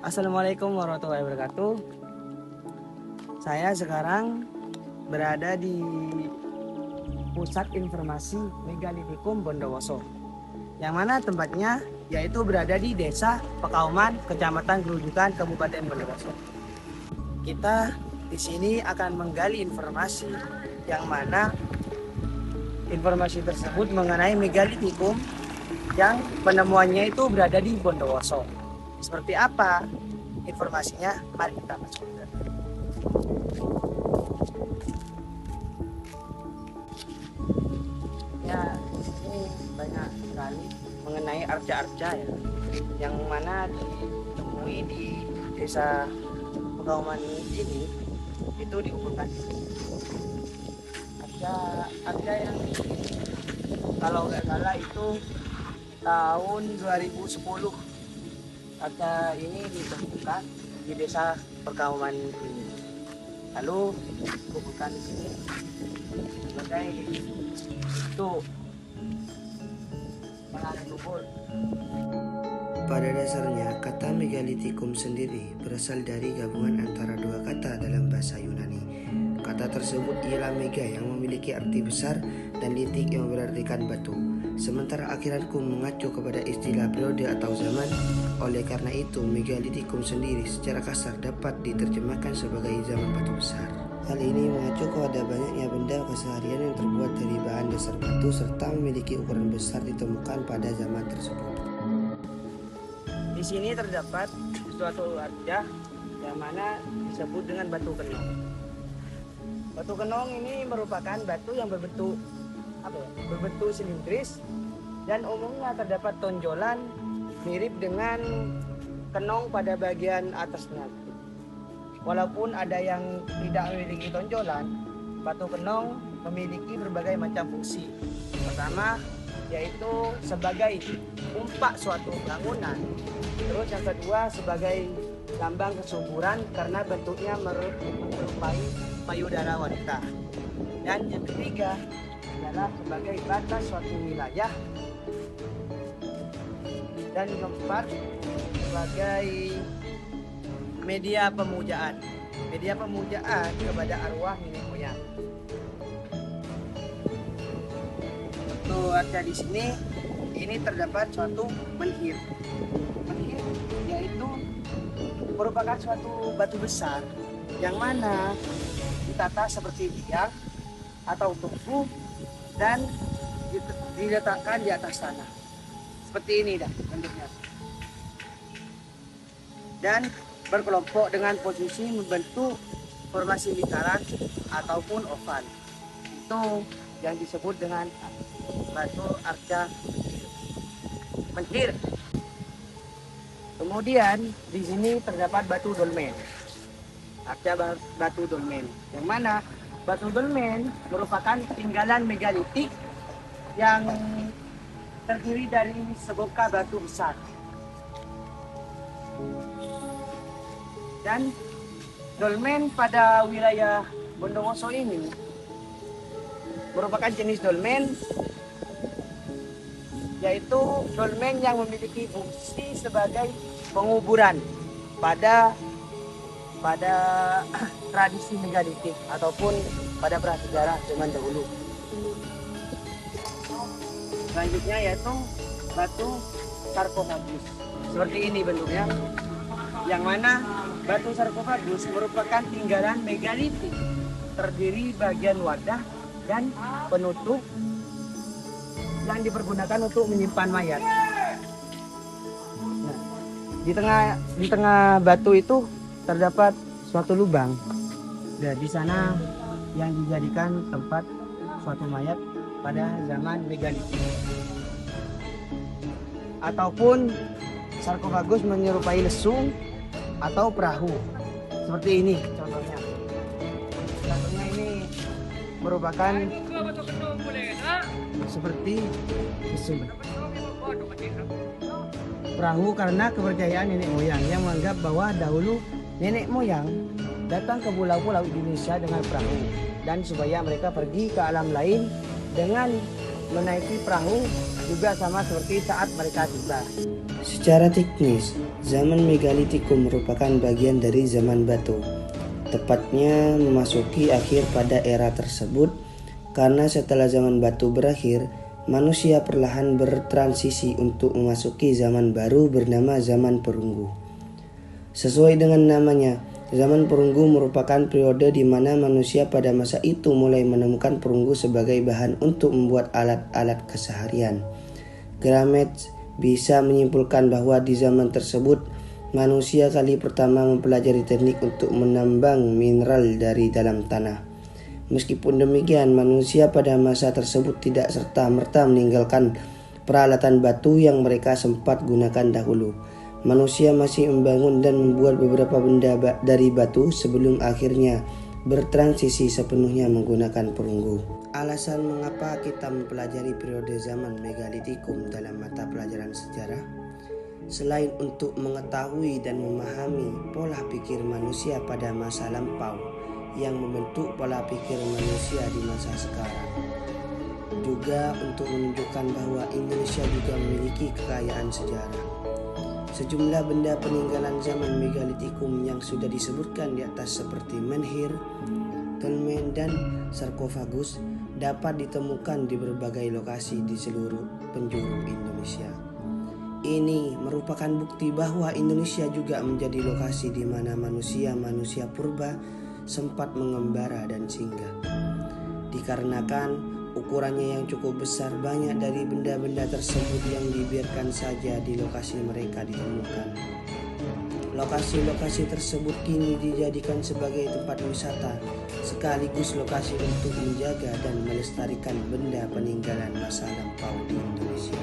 Assalamualaikum warahmatullahi wabarakatuh. Saya sekarang berada di Pusat Informasi Megalitikum Bondowoso, yang mana tempatnya yaitu berada di Desa Pekauman, Kecamatan Gerujukan, Kabupaten Bondowoso. Kita di sini akan menggali informasi yang mana informasi tersebut mengenai megalitikum yang penemuannya itu berada di Bondowoso. Seperti apa informasinya? Mari kita masuk. Ya, ini banyak sekali mengenai arca-arca ya, yang mana ditemui di Desa Pekauman ini itu diumpulkan. Arca yang kalau nggak salah itu tahun 2010. Arca ini ditemukan di Desa Pekauman ini. Lalu dikumpulkan di sini sebagai itu mengarah kubur. Pada dasarnya, kata megalitikum sendiri berasal dari gabungan antara dua kata dalam bahasa Yunani. Kata tersebut ialah mega yang memiliki arti besar dan litik yang berartikan batu. Sementara akhiratkum mengacu kepada istilah periode atau zaman. Oleh karena itu, megalitikum sendiri secara kasar dapat diterjemahkan sebagai zaman batu besar. Hal ini mengacu kepada banyaknya benda keseharian yang terbuat dari bahan dasar batu serta memiliki ukuran besar ditemukan pada zaman tersebut. Di sini terdapat suatu arca yang mana disebut dengan batu kenong. Batu kenong ini merupakan batu yang berbentuk berbentuk silindris dan umumnya terdapat tonjolan mirip dengan kenong pada bagian atasnya. Walaupun ada yang tidak memiliki tonjolan, batu kenong memiliki berbagai macam fungsi. Pertama, yaitu sebagai umpak suatu bangunan. Terus yang kedua sebagai lambang kesuburan karena bentuknya menyerupai payudara wanita. Dan yang ketiga adalah sebagai batas suatu wilayah. Dan yang keempat sebagai media pemujaan kepada arwah nenek moyang. Untuk arca di sini ini terdapat suatu menhir. Menhir yaitu merupakan suatu batu besar yang mana ditata seperti tiang atau tugu dan diletakkan di atas tanah. Seperti ini dah bentuknya. Dan berkelompok dengan posisi membentuk formasi lingkaran ataupun oval. Itu yang disebut dengan batu arca menhir. Kemudian di sini terdapat batu dolmen. Arca batu dolmen, yang mana batu dolmen merupakan tinggalan megalitik yang terdiri dari seboka batu besar. Dan dolmen pada wilayah Bondowoso ini merupakan jenis dolmen, yaitu dolmen yang memiliki fungsi sebagai penguburan pada tradisi megalitik ataupun pada prasejarah zaman dahulu. Selanjutnya yaitu batu sarkofagus. Seperti ini bentuknya, yang mana batu sarkofagus merupakan tinggalan megalitik, terdiri bagian wadah dan penutup yang dipergunakan untuk menyimpan mayat. Nah, di tengah batu itu terdapat suatu lubang. Dan di sana yang dijadikan tempat suatu mayat pada zaman megalitik. Ataupun sarkofagus menyerupai lesung atau perahu. Seperti ini contohnya. Contohnya ini merupakan seperti lesung. Perahu karena kepercayaan nenek moyang yang menganggap bahwa dahulu nenek moyang datang ke pulau-pulau Indonesia dengan perahu, dan supaya mereka pergi ke alam lain dengan menaiki perahu juga sama seperti saat mereka tiba. Secara teknis, zaman megalitikum merupakan bagian dari zaman batu. Tepatnya memasuki akhir pada era tersebut, karena setelah zaman batu berakhir, manusia perlahan bertransisi untuk memasuki zaman baru bernama zaman perunggu. Sesuai dengan namanya, zaman perunggu merupakan periode di mana manusia pada masa itu mulai menemukan perunggu sebagai bahan untuk membuat alat-alat keseharian. Grametz bisa menyimpulkan bahwa di zaman tersebut, manusia kali pertama mempelajari teknik untuk menambang mineral dari dalam tanah. Meskipun demikian, manusia pada masa tersebut tidak serta-merta meninggalkan peralatan batu yang mereka sempat gunakan dahulu. Manusia masih membangun dan membuat beberapa benda dari batu sebelum akhirnya bertransisi sepenuhnya menggunakan perunggu. Alasan mengapa kita mempelajari periode zaman megalitikum dalam mata pelajaran sejarah, selain untuk mengetahui dan memahami pola pikir manusia pada masa lampau yang membentuk pola pikir manusia di masa sekarang, juga untuk menunjukkan bahwa Indonesia juga memiliki kekayaan sejarah. Sejumlah benda peninggalan zaman megalitikum yang sudah disebutkan di atas seperti menhir, dolmen, dan sarkofagus dapat ditemukan di berbagai lokasi di seluruh penjuru Indonesia. Ini merupakan bukti bahwa Indonesia juga menjadi lokasi di mana manusia purba sempat mengembara dan singgah. Dikarenakan ukurannya yang cukup besar, banyak dari benda-benda tersebut yang dibiarkan saja di lokasi mereka ditemukan. Lokasi-lokasi tersebut kini dijadikan sebagai tempat wisata, sekaligus lokasi untuk menjaga dan melestarikan benda peninggalan masa lampau di Indonesia.